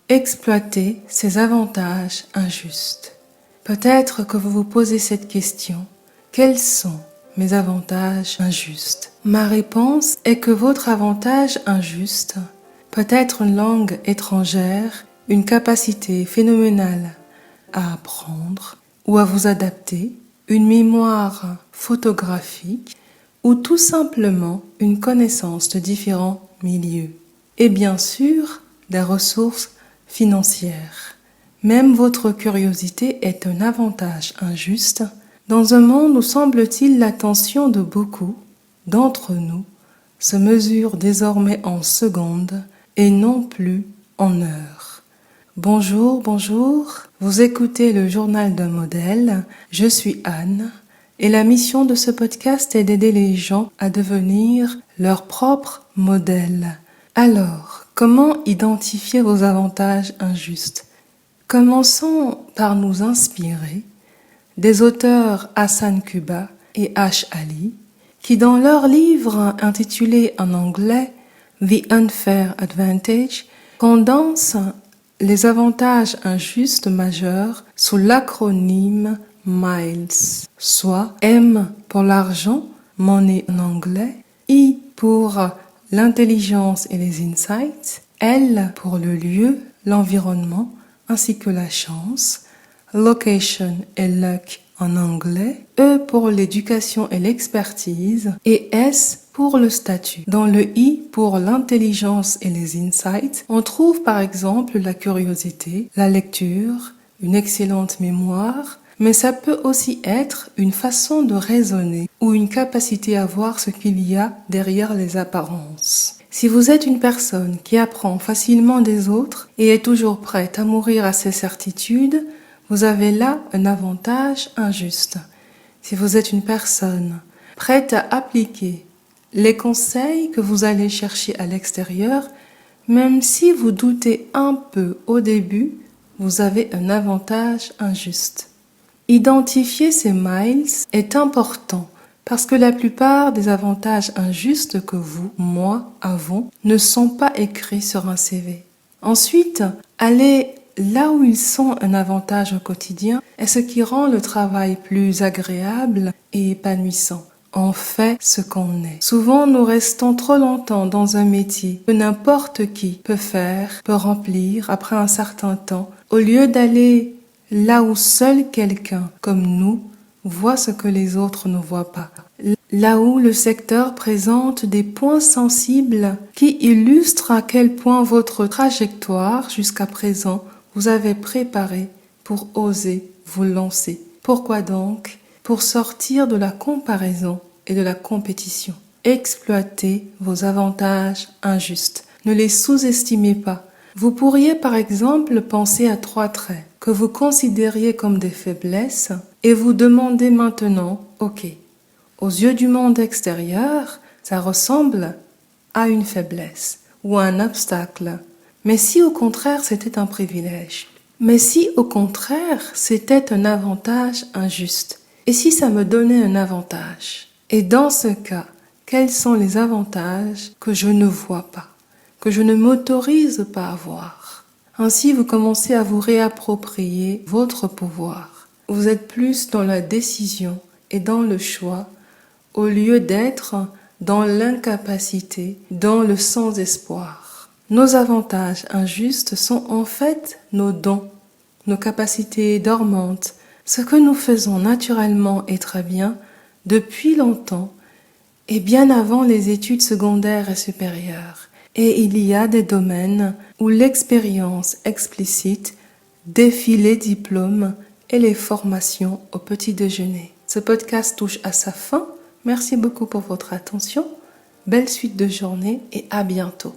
exploiter ces avantages injustes. Peut-être que vous vous posez cette question, quels sont mes avantages injustes? Ma réponse est que votre avantage injuste peut être une langue étrangère, une capacité phénoménale à apprendre ou à vous adapter, une mémoire photographique ou tout simplement une connaissance de différents milieux. Et bien sûr, des ressources financières. Même votre curiosité est un avantage injuste dans un monde où semble-t-il l'attention de beaucoup d'entre nous se mesure désormais en secondes et non plus en heures. Bonjour, vous écoutez le journal d'un modèle, je suis Anne et la mission de ce podcast est d'aider les gens à devenir leur propre modèle. Alors, comment identifier vos avantages injustes? Commençons par nous inspirer des auteurs Hassan Kuba et H. Ali, qui dans leur livre intitulé en anglais The Unfair Advantage condensent les avantages injustes majeurs sous l'acronyme MILES, soit M pour l'argent, money en anglais, I pour l'intelligence et les insights, L pour le lieu, l'environnement, ainsi que la chance, location et luck en anglais, E pour l'éducation et l'expertise et S pour le statut. Dans le I pour l'intelligence et les insights, on trouve par exemple la curiosité, la lecture, une excellente mémoire, mais ça peut aussi être une façon de raisonner ou une capacité à voir ce qu'il y a derrière les apparences. Si vous êtes une personne qui apprend facilement des autres et est toujours prête à mourir à ses certitudes, vous avez là un avantage injuste. Si vous êtes une personne prête à appliquer les conseils que vous allez chercher à l'extérieur, même si vous doutez un peu au début, vous avez un avantage injuste. Identifier ces miles est important parce que la plupart des avantages injustes que vous, moi, avons ne sont pas écrits sur un CV. Ensuite, aller là où ils sont un avantage au quotidien est ce qui rend le travail plus agréable et épanouissant. On fait ce qu'on est. Souvent, nous restons trop longtemps dans un métier que n'importe qui peut faire, peut remplir après un certain temps, au lieu d'aller là où seul quelqu'un comme nous voit ce que les autres ne voient pas. Là où le secteur présente des points sensibles qui illustrent à quel point votre trajectoire jusqu'à présent vous avez préparé pour oser vous lancer. Pourquoi donc? Pour sortir de la comparaison et de la compétition. Exploitez vos avantages injustes. Ne les sous-estimez pas. Vous pourriez par exemple penser à 3 traits que vous considériez comme des faiblesses et vous demander maintenant, ok, aux yeux du monde extérieur, ça ressemble à une faiblesse ou à un obstacle. Mais si au contraire c'était un privilège? Mais si au contraire c'était un avantage injuste? Et si ça me donnait un avantage? Et dans ce cas, quels sont les avantages que je ne vois pas, que je ne m'autorise pas à voir? Ainsi, vous commencez à vous réapproprier votre pouvoir. Vous êtes plus dans la décision et dans le choix, au lieu d'être dans l'incapacité, dans le sans-espoir. Nos avantages injustes sont en fait nos dons, nos capacités dormantes, ce que nous faisons naturellement et très bien depuis longtemps et bien avant les études secondaires et supérieures. Et il y a des domaines où l'expérience explicite défie les diplômes et les formations au petit déjeuner. Ce podcast touche à sa fin. Merci beaucoup pour votre attention. Belle suite de journée et à bientôt.